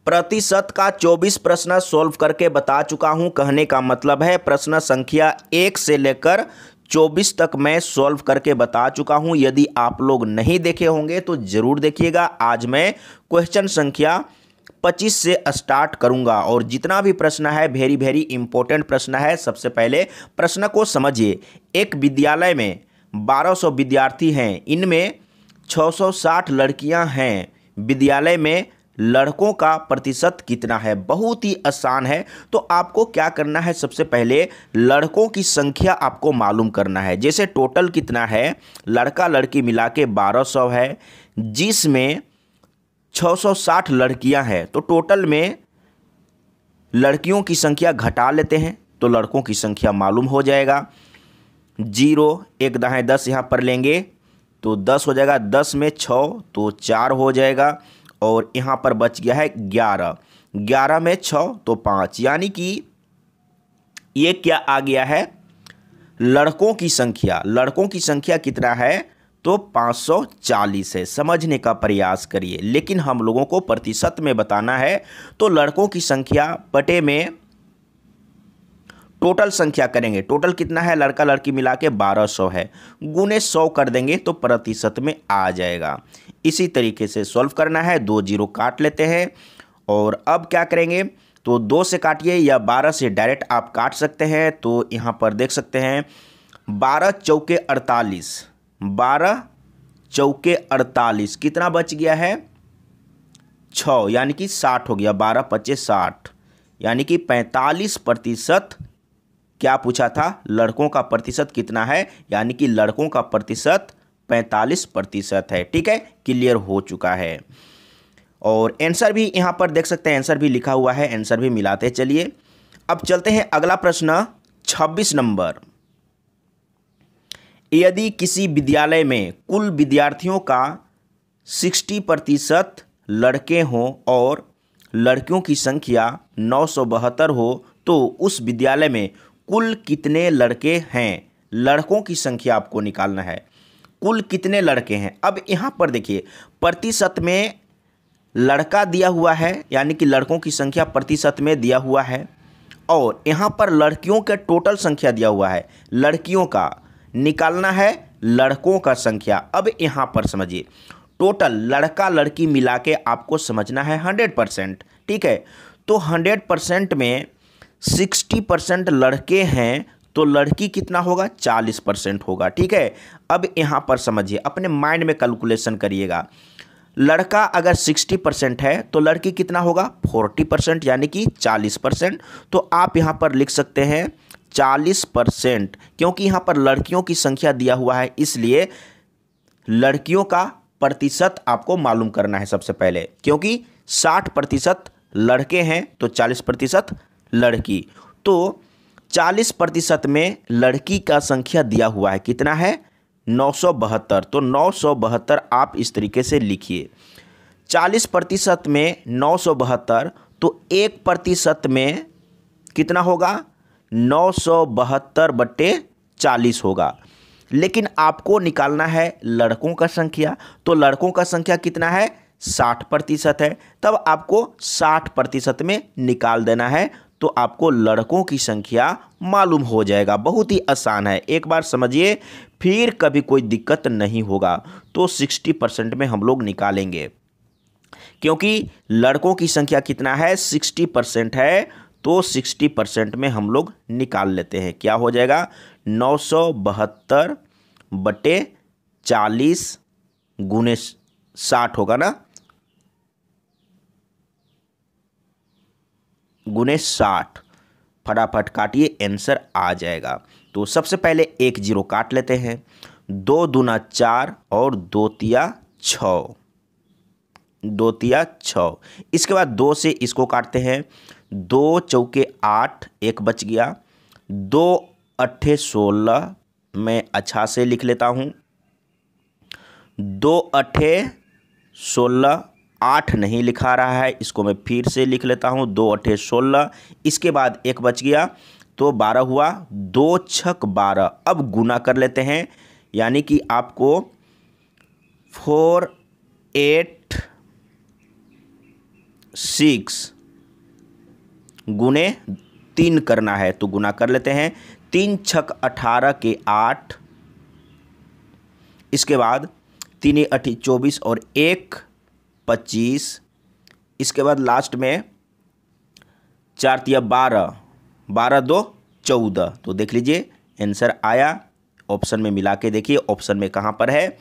प्रतिशत का 24 प्रश्न सोल्व करके बता चुका हूं। कहने का मतलब है प्रश्न संख्या 1 से लेकर 24 तक मैं सोल्व करके बता चुका हूं। यदि आप लोग नहीं देखे होंगे तो ज़रूर देखिएगा। आज मैं क्वेश्चन संख्या 25 से स्टार्ट करूंगा और जितना भी प्रश्न है वेरी वेरी इंपॉर्टेंट प्रश्न है। सबसे पहले प्रश्न को समझिए। एक विद्यालय में 1200 विद्यार्थी हैं, इनमें 660 लड़कियां हैं। विद्यालय में लड़कों का प्रतिशत कितना है? बहुत ही आसान है। तो आपको क्या करना है, सबसे पहले लड़कों की संख्या आपको मालूम करना है। जैसे टोटल कितना है, लड़का लड़की मिला के 1200 है, जिसमें 660 लड़कियां हैं, तो टोटल में लड़कियों की संख्या घटा लेते हैं तो लड़कों की संख्या मालूम हो जाएगा। 0 1 दाएँ 10 यहाँ पर लेंगे तो 10 हो जाएगा। 10 में 6 तो 4 हो जाएगा और यहाँ पर बच गया है 11। 11 में 6 तो 5, यानी कि ये क्या आ गया है, लड़कों की संख्या। लड़कों की संख्या कितना है तो 540 है। समझने का प्रयास करिए, लेकिन हम लोगों को प्रतिशत में बताना है। तो लड़कों की संख्या बटे में टोटल संख्या करेंगे। टोटल कितना है, लड़का लड़की मिला के 1200 है, गुने 100 कर देंगे तो प्रतिशत में आ जाएगा। इसी तरीके से सॉल्व करना है। 2 0 काट लेते हैं और अब क्या करेंगे, तो 2 से काटिए या 12 से डायरेक्ट आप काट सकते हैं। तो यहाँ पर देख सकते हैं 12 चौके 48, 12 चौके 48 कितना बच गया है 6, यानी कि 60 हो गया। 12 25 60, यानी कि 45% क्या पूछा था, लड़कों का प्रतिशत कितना है, यानी कि लड़कों का प्रतिशत 45% है। ठीक है, क्लियर हो चुका है। और आंसर भी यहाँ पर देख सकते हैं, आंसर भी लिखा हुआ है, आंसर भी मिलाते चलिए। अब चलते हैं अगला प्रश्न 26 नंबर। यदि किसी विद्यालय में कुल विद्यार्थियों का 60% लड़के हों और लड़कियों की संख्या 972 हो तो उस विद्यालय में कुल कितने लड़के हैं? लड़कों की संख्या आपको निकालना है, कुल कितने लड़के हैं। अब यहाँ पर देखिए प्रतिशत में लड़का दिया हुआ है, यानी कि लड़कों की संख्या प्रतिशत में दिया हुआ है, और यहाँ पर लड़कियों के टोटल संख्या दिया हुआ है। लड़कियों का निकालना है, लड़कों का संख्या। अब यहाँ पर समझिए, टोटल लड़का लड़की मिला के आपको समझना है 100%। ठीक है, तो 100% में 60% लड़के हैं तो लड़की कितना होगा, 40% होगा। ठीक है, अब यहाँ पर समझिए, अपने माइंड में कैलकुलेशन करिएगा। लड़का अगर 60% है तो लड़की कितना होगा 40%, यानी कि 40%। तो आप यहाँ पर लिख सकते हैं 40%, क्योंकि यहाँ पर लड़कियों की संख्या दिया हुआ है, इसलिए लड़कियों का प्रतिशत आपको मालूम करना है सबसे पहले। क्योंकि 60% लड़के हैं तो 40% लड़की, तो 40% में लड़की का संख्या दिया हुआ है, कितना है 972। तो 972 आप इस तरीके से लिखिए। 40% में 972, तो 1% में कितना होगा 972/40 होगा। लेकिन आपको निकालना है लड़कों का संख्या, तो लड़कों का संख्या कितना है 60% है, तब आपको 60% में निकाल देना है, तो आपको लड़कों की संख्या मालूम हो जाएगा। बहुत ही आसान है, एक बार समझिए, फिर कभी कोई दिक्कत नहीं होगा। तो 60% में हम लोग निकालेंगे, क्योंकि लड़कों की संख्या कितना है 60% है, तो 60% में हम लोग निकाल लेते हैं। क्या हो जाएगा 972/40 गुने 60 होगा ना, गुने 60। फटाफट काटिए, आंसर आ जाएगा। तो सबसे पहले 1 0 काट लेते हैं। 2 दूना 4 और 2 तिया 6, 2 तिया 6। इसके बाद 2 से इसको काटते हैं। 2 चौके 8, 1 बच गया। 2 अट्ठे 16, मैं अच्छा से लिख लेता हूँ। 2 अट्ठे 16, 8 नहीं लिखा रहा है, इसको मैं फिर से लिख लेता हूँ। 2 अट्ठे 16, इसके बाद 1 बच गया तो 12 हुआ। 2 छक 12। अब गुना कर लेते हैं, यानी कि आपको 4 8 6 गुने 3 करना है, तो गुना कर लेते हैं। 3 छक 18 के 8, इसके बाद 3 8 24 और 1 25, इसके बाद लास्ट में 4 तिया 12, 12 2 14। तो देख लीजिए आंसर आया। ऑप्शन में मिला के देखिए, ऑप्शन में कहाँ पर है,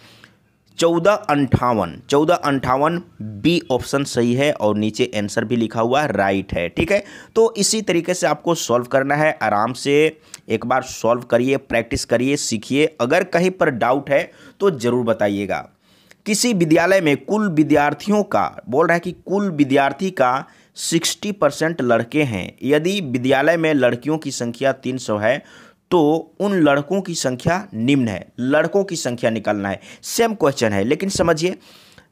1458। 1458 बी ऑप्शन सही है और नीचे आंसर भी लिखा हुआ राइट है। ठीक है, तो इसी तरीके से आपको सॉल्व करना है। आराम से एक बार सॉल्व करिए, प्रैक्टिस करिए, सीखिए। अगर कहीं पर डाउट है तो ज़रूर बताइएगा। किसी विद्यालय में कुल विद्यार्थियों का, बोल रहा है कि कुल विद्यार्थी का 60% लड़के हैं। यदि विद्यालय में लड़कियों की संख्या 300 है तो उन लड़कों की संख्या निम्न है। लड़कों की संख्या निकालना है। सेम क्वेश्चन है, लेकिन समझिए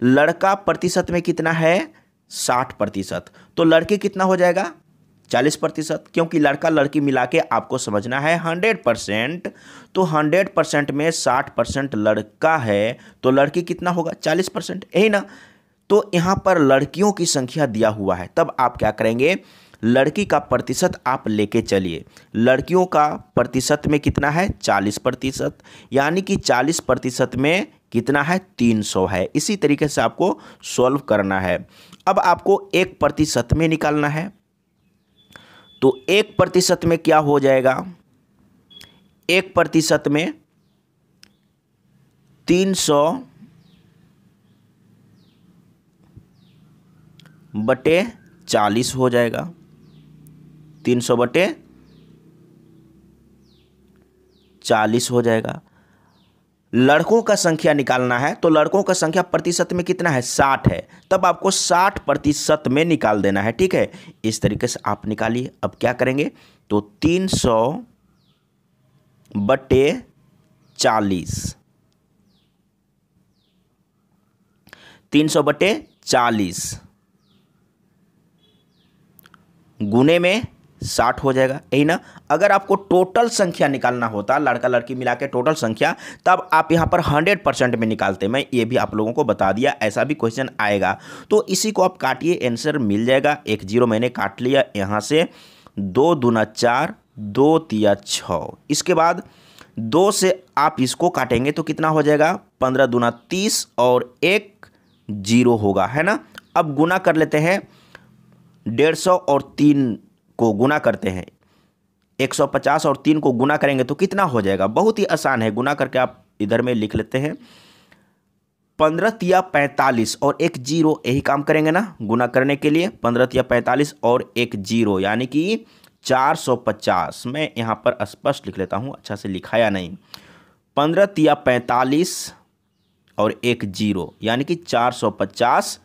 लड़का प्रतिशत में कितना है, 60%, तो लड़के कितना हो जाएगा, 40%, क्योंकि लड़का लड़की मिला के आपको समझना है 100%। तो 100% में 60% लड़का है तो लड़की कितना होगा, 40%, यही ना। तो यहाँ पर लड़कियों की संख्या दिया हुआ है, तब आप क्या करेंगे, लड़की का प्रतिशत आप लेके चलिए। लड़कियों का प्रतिशत में कितना है, 40%, यानी कि 40% में कितना है, 300 है। इसी तरीके से आपको सॉल्व करना है। अब आपको 1% में निकालना है, तो 1% में क्या हो जाएगा, 1% में 300 बटे 40 हो जाएगा। 300 बटे 40 हो जाएगा। लड़कों का संख्या निकालना है, तो लड़कों का संख्या प्रतिशत में कितना है, 60 है, तब आपको 60% में निकाल देना है। ठीक है, इस तरीके से आप निकालिए। अब क्या करेंगे, तो 300 बटे 40, 300 बटे 40 गुने में 60 हो जाएगा, यही ना। अगर आपको टोटल संख्या निकालना होता, लड़का लड़की मिला के टोटल संख्या, तब आप यहाँ पर 100% में निकालते। मैं ये भी आप लोगों को बता दिया, ऐसा भी क्वेश्चन आएगा। तो इसी को आप काटिए, आंसर मिल जाएगा। 1 0 मैंने काट लिया यहाँ से। 2 दूना 4, 2 तिया 6, इसके बाद 2 से आप इसको काटेंगे तो कितना हो जाएगा, 15 दूना 30 और 1 0 होगा, है ना। अब गुना कर लेते हैं। 150 और 3 को गुना करते हैं, 150 और 3 को गुना करेंगे तो कितना हो जाएगा, बहुत ही आसान है। गुना करके आप इधर में लिख लेते हैं। 15 तिया 45 और 1 0, यही काम करेंगे ना गुना करने के लिए। 15 तिया 45 और 1 0 यानी कि 450। मैं यहाँ पर स्पष्ट लिख लेता हूँ, अच्छा से लिखाया नहीं। 15 तिया 45 और 1 0 यानी कि 450।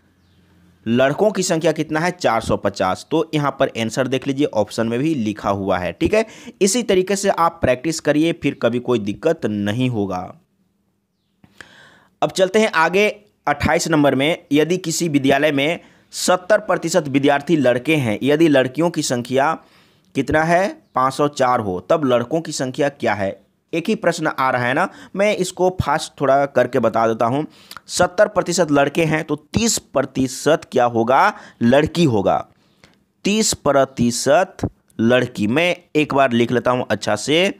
लड़कों की संख्या कितना है, 450। तो यहाँ पर आंसर देख लीजिए, ऑप्शन में भी लिखा हुआ है। ठीक है, इसी तरीके से आप प्रैक्टिस करिए, फिर कभी कोई दिक्कत नहीं होगा। अब चलते हैं आगे। 28 नंबर में, यदि किसी विद्यालय में 70% विद्यार्थी लड़के हैं, यदि लड़कियों की संख्या कितना है, 504 हो, तब लड़कों की संख्या क्या है। एक ही प्रश्न आ रहा है ना, मैं इसको फास्ट थोड़ा करके बता देता हूं। 70% लड़के हैं तो 30% क्या होगा, लड़की होगा। 30% लड़की। मैं एक बार लिख लेता हूं अच्छा से,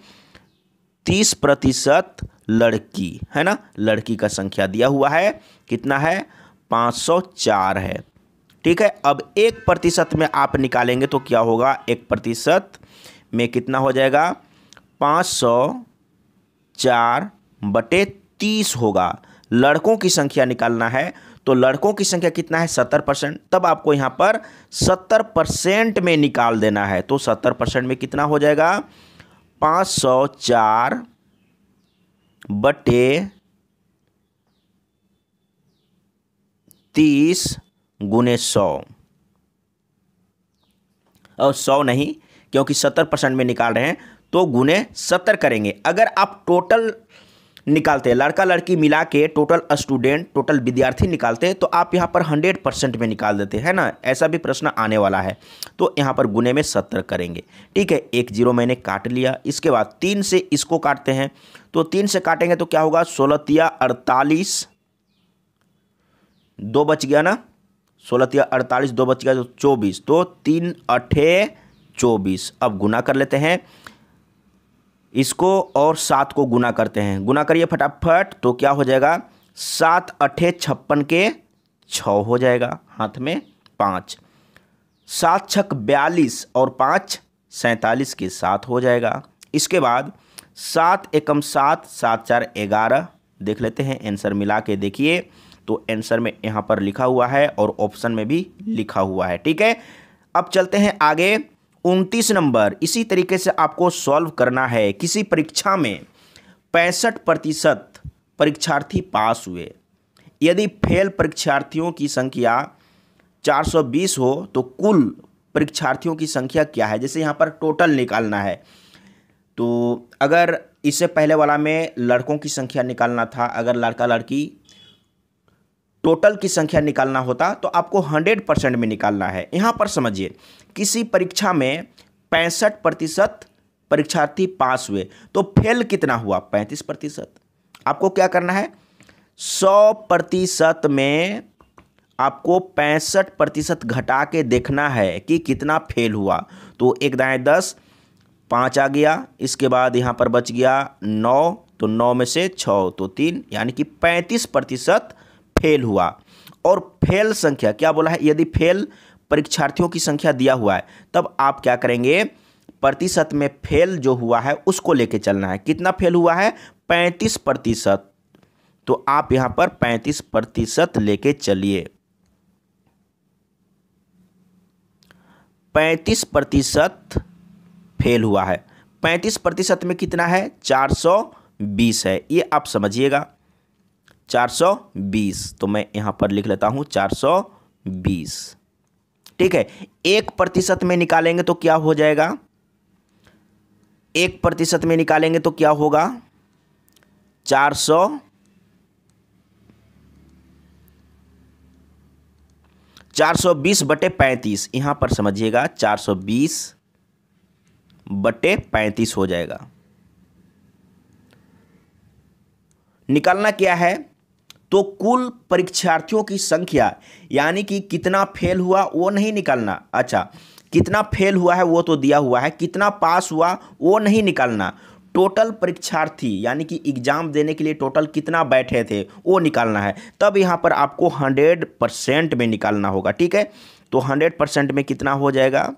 30% लड़की, है ना। लड़की का संख्या दिया हुआ है, कितना है, 504 है। ठीक है, अब 1% में आप निकालेंगे तो क्या होगा, 1% में कितना हो जाएगा, 504 बटे 30 होगा। लड़कों की संख्या निकालना है, तो लड़कों की संख्या कितना है, 70%, तब आपको यहाँ पर 70% में निकाल देना है। तो 70% में कितना हो जाएगा, 504 बटे 30 गुने 100, और 100 नहीं, क्योंकि 70% में निकाल रहे हैं तो गुने 70 करेंगे। अगर आप टोटल निकालते हैं, लड़का लड़की मिला के टोटल स्टूडेंट, टोटल विद्यार्थी निकालते हैं, तो आप यहाँ पर 100% में निकाल देते हैं ना। ऐसा भी प्रश्न आने वाला है, तो यहाँ पर गुने में 70 करेंगे। ठीक है, 1 0 मैंने काट लिया। इसके बाद 3 से इसको काटते हैं, तो 3 से काटेंगे तो क्या होगा, 16 तिया 48, 2 बच गया ना, 16 तिया 48, 2 बच गया तो 24, तो 3 अठे 24। अब गुना कर लेते हैं इसको और 7 को गुना करते हैं। गुना करिए फटाफट, तो क्या हो जाएगा 7 अठे 56 के 6 हो जाएगा, हाथ में 5। 7 छक 42 और 5 47 के 7 हो जाएगा। इसके बाद 7 एकम 7, 7 4 11। देख लेते हैं आंसर मिला के देखिए, तो आंसर में यहाँ पर लिखा हुआ है और ऑप्शन में भी लिखा हुआ है। ठीक है, अब चलते हैं आगे। 29 नंबर, इसी तरीके से आपको सॉल्व करना है। किसी परीक्षा में 65% परीक्षार्थी पास हुए, यदि फेल परीक्षार्थियों की संख्या 420 हो तो कुल परीक्षार्थियों की संख्या क्या है। जैसे यहाँ पर टोटल निकालना है, तो अगर इससे पहले वाला में लड़कों की संख्या निकालना था, अगर लड़का लड़की टोटल की संख्या निकालना होता तो आपको 100% में निकालना है। यहाँ पर समझिए, किसी परीक्षा में 65% परीक्षार्थी पास हुए तो फेल कितना हुआ 35%। आपको क्या करना है, 100% में आपको 65% घटा के देखना है कि कितना फेल हुआ। तो 1 दाएँ 10, 5 आ गया, इसके बाद यहाँ पर बच गया 9, तो 9 में से 6 तो 3, यानी कि 35% फेल हुआ। और फेल संख्या क्या बोला है, यदि फेल परीक्षार्थियों की संख्या दिया हुआ है तब आप क्या करेंगे, प्रतिशत में फेल जो हुआ है उसको लेके चलना है। कितना फेल हुआ है 35%, तो आप यहां पर 35% लेके चलिए। 35% फेल हुआ है। 35% में कितना है 420 है, ये आप समझिएगा 420, तो मैं यहां पर लिख लेता हूं 420। ठीक है, 1% में निकालेंगे तो क्या हो जाएगा, 1% में निकालेंगे तो क्या होगा 420 बटे 35। यहां पर समझिएगा 420 बटे 35 हो जाएगा। निकालना क्या है, तो कुल परीक्षार्थियों की संख्या, यानी कि कितना फेल हुआ वो नहीं निकालना। अच्छा, कितना फेल हुआ है वो तो दिया हुआ है, कितना पास हुआ वो नहीं निकालना। टोटल परीक्षार्थी, यानी कि एग्जाम देने के लिए टोटल कितना बैठे थे वो निकालना है। तब यहाँ पर आपको 100% में निकालना होगा। ठीक है, तो 100% में कितना हो जाएगा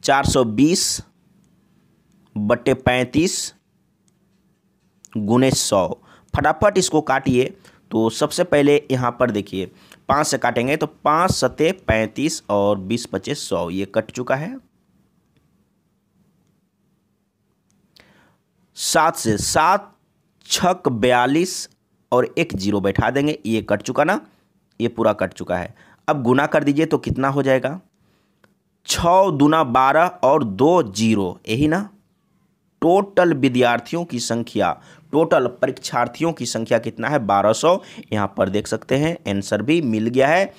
420 बटे 35 गुने 100। फटाफट इसको काटिए। तो सबसे पहले यहाँ पर देखिए 5 से काटेंगे तो 5 सते 35 और 20 बचे 100, ये कट चुका है। 7 से 7 छक 42 और 1 जीरो बैठा देंगे, ये कट चुका ना, ये पूरा कट चुका है। अब गुना कर दीजिए तो कितना हो जाएगा 6 दूना 12 और 2 जीरो, यही ना। टोटल विद्यार्थियों की संख्या, टोटल परीक्षार्थियों की संख्या कितना है 1200। यहाँ पर देख सकते हैं आंसर भी मिल गया है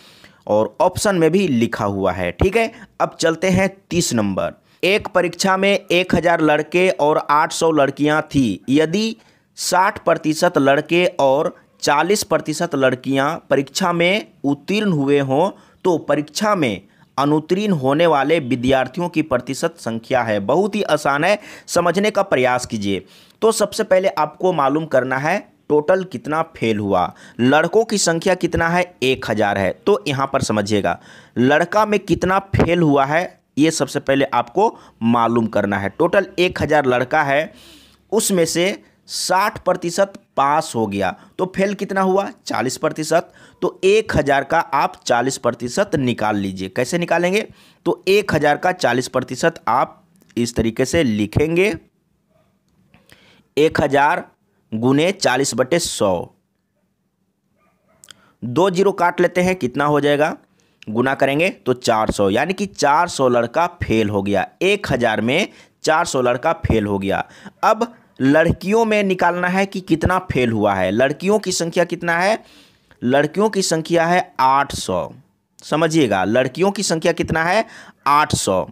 और ऑप्शन में भी लिखा हुआ है। ठीक है, अब चलते हैं 30 नंबर। एक परीक्षा में 1000 लड़के और 800 लड़कियां थी, यदि 60% लड़के और 40% लड़कियां परीक्षा में उत्तीर्ण हुए हों तो परीक्षा में अनुत्तीर्ण होने वाले विद्यार्थियों की प्रतिशत संख्या है। बहुत ही आसान है, समझने का प्रयास कीजिए। तो सबसे पहले आपको मालूम करना है टोटल कितना फेल हुआ। लड़कों की संख्या कितना है 1000 है, तो यहाँ पर समझिएगा लड़का में कितना फेल हुआ है ये सबसे पहले आपको मालूम करना है। टोटल 1000 लड़का है, उसमें से 60% पास हो गया तो फेल कितना हुआ 40%। तो 1000 का आप 40% निकाल लीजिए। कैसे निकालेंगे, तो 1000 का 40% आप इस तरीके से लिखेंगे 1000 गुने 40 बटे 100। 2 जीरो काट लेते हैं, कितना हो जाएगा, गुना करेंगे तो 400, यानी कि 400 लड़का फेल हो गया। 1000 में 400 लड़का फेल हो गया। अब लड़कियों में निकालना है कि कितना फेल हुआ है। लड़कियों की संख्या कितना है, लड़कियों की संख्या है 800। समझिएगा लड़कियों की संख्या कितना है 800।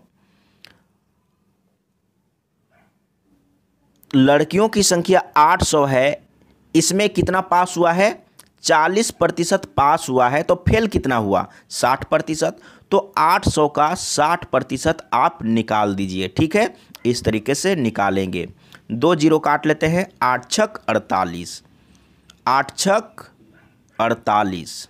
लड़कियों की संख्या 800 है, इसमें कितना पास हुआ है 40% पास हुआ है तो फेल कितना हुआ? 60%। तो 800 का 60% आप निकाल दीजिए। ठीक है, इस तरीके से निकालेंगे। 2 जीरो काट लेते हैं। 8 छक 48, 8 छक 48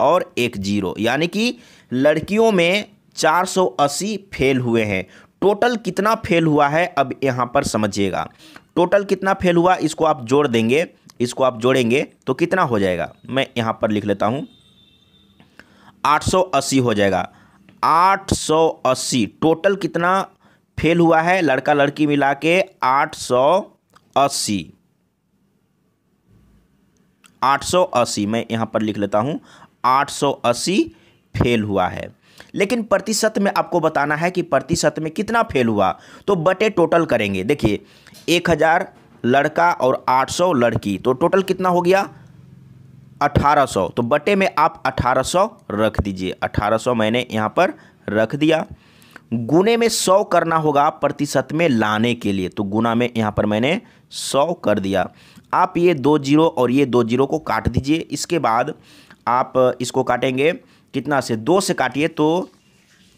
और 1 जीरो, यानी कि लड़कियों में 480 फेल हुए हैं। टोटल कितना फेल हुआ है अब यहाँ पर समझिएगा। टोटल कितना फेल हुआ इसको आप जोड़ देंगे, इसको आप जोड़ेंगे तो कितना हो जाएगा? मैं यहाँ पर लिख लेता हूँ, 880 हो जाएगा। 880 टोटल कितना फेल हुआ है लड़का लड़की मिला के? 880, 880 मैं यहाँ पर लिख लेता हूँ, 880 फेल हुआ है। लेकिन प्रतिशत में आपको बताना है कि प्रतिशत में कितना फेल हुआ, तो बटे टोटल करेंगे। देखिए 1000 लड़का और 800 लड़की, तो टोटल कितना हो गया? 1800। तो बटे में आप 1800 रख दीजिए। 1800 मैंने यहाँ पर रख दिया। गुने में 100 करना होगा प्रतिशत में लाने के लिए, तो गुना में यहाँ पर मैंने 100 कर दिया। आप ये 2 जीरो और ये 2 जीरो को काट दीजिए। इसके बाद आप इसको काटेंगे कितना से? 2 से काटिए तो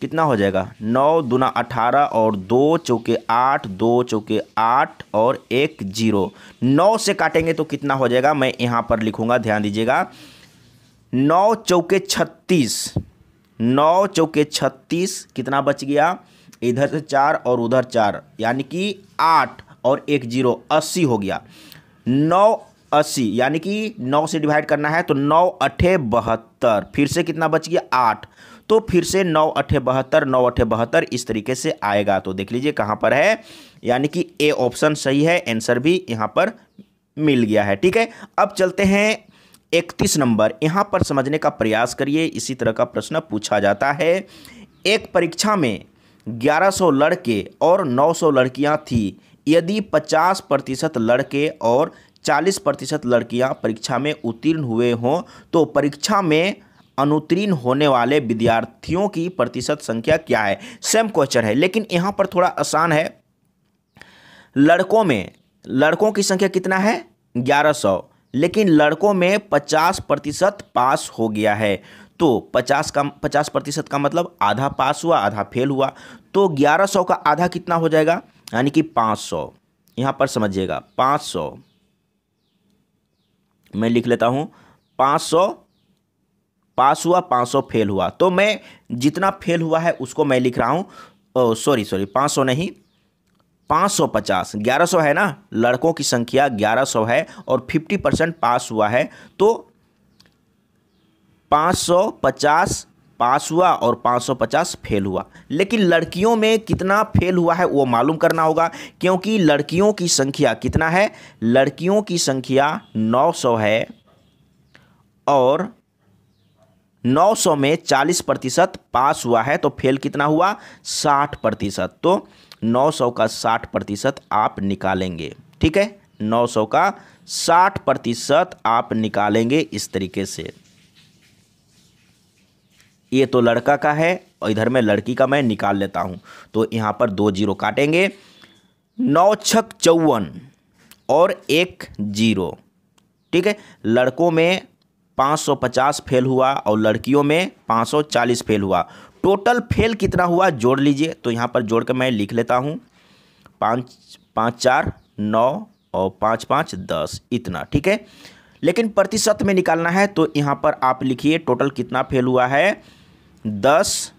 कितना हो जाएगा? 9 दूना 18 और 2 चौके 8, 2 चौके 8 और 1 जीरो। 9 से काटेंगे तो कितना हो जाएगा? मैं यहाँ पर लिखूँगा, ध्यान दीजिएगा। 9 चौके 36, 9 चौके 36 कितना बच गया? इधर से 4 और उधर 4, यानी कि 8 और 1 जीरो, 80 हो गया। 9 80, यानी कि 9 से डिवाइड करना है तो 9 अठे 72, फिर से कितना बच गया? 8, तो फिर से 9 अठे 72, 9 अठे 72 इस तरीके से आएगा। तो देख लीजिए कहाँ पर है, यानी कि ए ऑप्शन सही है। आंसर भी यहाँ पर मिल गया है। ठीक है, अब चलते हैं 31 नंबर। यहाँ पर समझने का प्रयास करिए, इसी तरह का प्रश्न पूछा जाता है। एक परीक्षा में 1100 लड़के और 900 लड़कियाँ थी। यदि 50% लड़के और 40% लड़कियां परीक्षा में उत्तीर्ण हुए हों तो परीक्षा में अनुत्तीर्ण होने वाले विद्यार्थियों की प्रतिशत संख्या क्या है? सेम क्वेश्चन है, लेकिन यहाँ पर थोड़ा आसान है। लड़कों की संख्या कितना है? 1100, लेकिन लड़कों में 50% पास हो गया है। तो 50% का मतलब आधा पास हुआ, आधा फेल हुआ। तो 1100 का आधा कितना हो जाएगा? यानी कि 500। यहाँ पर समझिएगा, 500 मैं लिख लेता हूँ। 500 पास हुआ, 500 फेल हुआ। तो मैं जितना फेल हुआ है उसको मैं लिख रहा हूँ, सॉरी 500 नहीं, 550। 1100 है ना, लड़कों की संख्या 1100 है और 50% पास हुआ है, तो 550 पास हुआ और 550 फेल हुआ। लेकिन लड़कियों में कितना फेल हुआ है वो मालूम करना होगा, क्योंकि लड़कियों की संख्या कितना है? लड़कियों की संख्या 900 है और 900 में 40% पास हुआ है, तो फेल कितना हुआ? 60%। तो 900 का 60% आप निकालेंगे। ठीक है, 900 का 60% आप निकालेंगे इस तरीके से। ये तो लड़का का है और इधर में लड़की का मैं निकाल लेता हूँ। तो यहाँ पर 2 जीरो काटेंगे। 9 छक 54 और 1 जीरो। ठीक है, लड़कों में 550 फेल हुआ और लड़कियों में 540 फेल हुआ। टोटल फेल कितना हुआ जोड़ लीजिए। तो यहाँ पर जोड़ कर मैं लिख लेता हूँ, 5 5 4 9 और 5 5 10 इतना। ठीक है, लेकिन प्रतिशत में निकालना है तो यहाँ पर आप लिखिए टोटल कितना फेल हुआ है? 10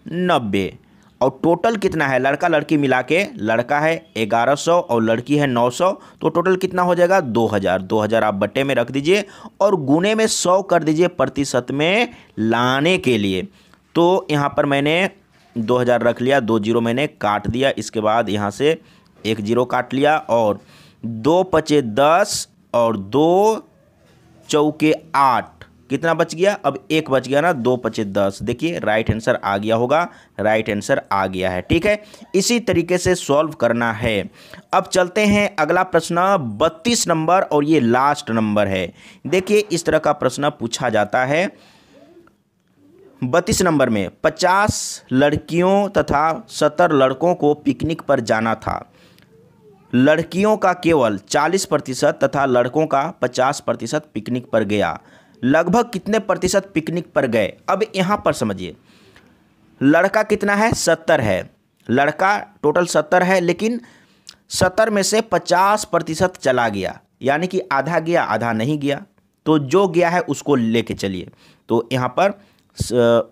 90। और टोटल कितना है लड़का लड़की मिला के? लड़का है 1100 और लड़की है 900, तो टोटल कितना हो जाएगा? 2000। 2000 आप बट्टे में रख दीजिए और गुने में 100 कर दीजिए प्रतिशत में लाने के लिए। तो यहाँ पर मैंने 2000 रख लिया, 2 जीरो मैंने काट दिया। इसके बाद यहाँ से 1 जीरो काट लिया और 2 पचे 10 और 2 चौके 8 कितना बच गया? अब 1 बच गया ना, 2 पचे 10। देखिए राइट आंसर आ गया होगा, राइट आंसर आ गया है। ठीक है, इसी तरीके से सॉल्व करना है। अब चलते हैं अगला प्रश्न 32 नंबर और ये लास्ट नंबर है। देखिए इस तरह का प्रश्न पूछा जाता है। 32 नंबर में 50 लड़कियों तथा 70 लड़कों को पिकनिक पर जाना था। लड़कियों का केवल 40% तथा लड़कों का 50% पिकनिक पर गया। लगभग कितने प्रतिशत पिकनिक पर गए? अब यहाँ पर समझिए, लड़का कितना है? 70 है। लड़का टोटल 70 है, लेकिन 70 में से 50% चला गया, यानी कि आधा गया आधा नहीं गया। तो जो गया है उसको लेके चलिए। तो यहाँ पर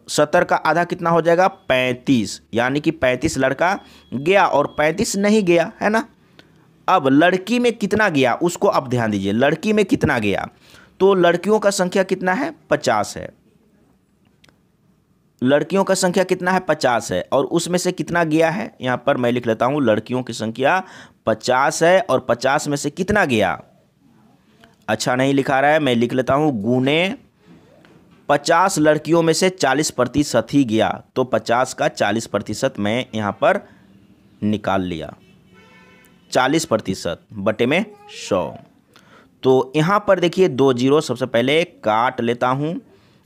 70 का आधा कितना हो जाएगा? 35, यानी कि 35 लड़का गया और 35 नहीं गया, है ना। अब लड़की में कितना गया उसको अब ध्यान दीजिए। लड़की में कितना गया? तो लड़कियों का संख्या कितना है? 50 है। लड़कियों का संख्या कितना है? 50 है। और उसमें से कितना गया है? यहाँ पर मैं लिख लेता हूँ, लड़कियों की संख्या 50 है और 50 में से कितना गया? अच्छा नहीं लिखा रहा है, मैं लिख लेता हूँ, गुने 50 लड़कियों में से 40% ही गया। तो 50 का 40% मैं यहाँ पर निकाल लिया। 40% बटे में 100। तो यहाँ पर देखिए 2 जीरो सबसे पहले काट लेता हूँ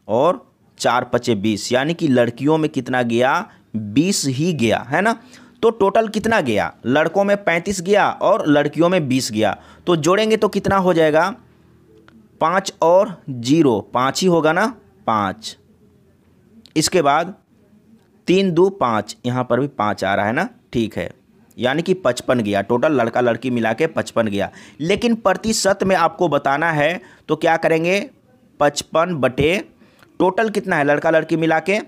और 4 पचे 20, यानी कि लड़कियों में कितना गया? 20 ही गया, है ना। तो टोटल कितना गया? लड़कों में 35 गया और लड़कियों में 20 गया। तो जोड़ेंगे तो कितना हो जाएगा? 5 और 0 5 ही होगा ना, 5। इसके बाद 3 2 5, यहाँ पर भी 5 आ रहा है ना, ठीक है, यानी कि 55 गया। टोटल लड़का लड़की मिला के 55 गया। लेकिन प्रतिशत में आपको बताना है तो क्या करेंगे? 55 बटे टोटल कितना है लड़का लड़की मिला के?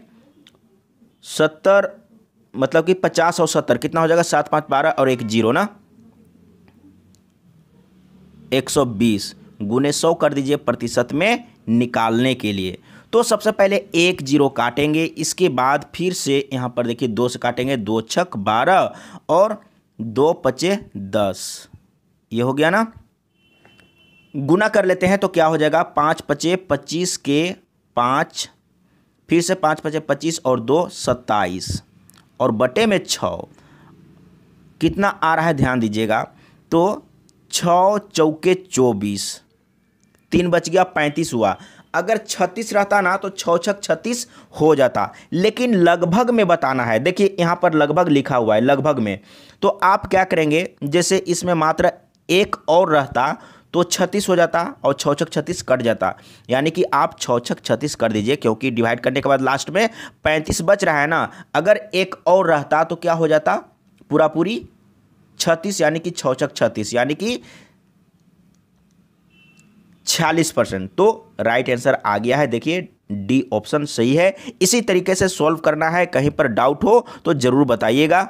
70, मतलब कि 50 और 70 कितना हो जाएगा? 7 5 12 और 1 0 ना, 120 गुने 100 कर दीजिए प्रतिशत में निकालने के लिए। तो सबसे पहले 1 0 काटेंगे, इसके बाद फिर से यहाँ पर देखिए 2 से काटेंगे, 2 छक 12 और 2 पचे 10, ये हो गया ना। गुना कर लेते हैं तो क्या हो जाएगा? 5 पचे 25 के 5, फिर से 5 पचे 25 और 2 27 और बटे में 6 कितना आ रहा है? ध्यान दीजिएगा। तो 6 चौके 24, 3 बच गया, 35 हुआ। अगर 36 रहता ना तो 6 छक 36 हो जाता, लेकिन लगभग में बताना है। देखिए यहाँ पर लगभग लिखा हुआ है, लगभग में। तो आप क्या करेंगे? जैसे इसमें मात्र 1 और रहता तो 36 हो जाता और 6 छक 36 कट जाता, यानी कि आप 6 छक 36 कर दीजिए, क्योंकि डिवाइड करने के बाद लास्ट में 35 बच रहा है ना। अगर 1 और रहता तो क्या हो जाता? पूरा पूरी 36, यानी कि 6 छक 36, यानी कि 46%। तो राइट आंसर आ गया है। देखिए डी ऑप्शन सही है। इसी तरीके से सॉल्व करना है। कहीं पर डाउट हो तो ज़रूर बताइएगा।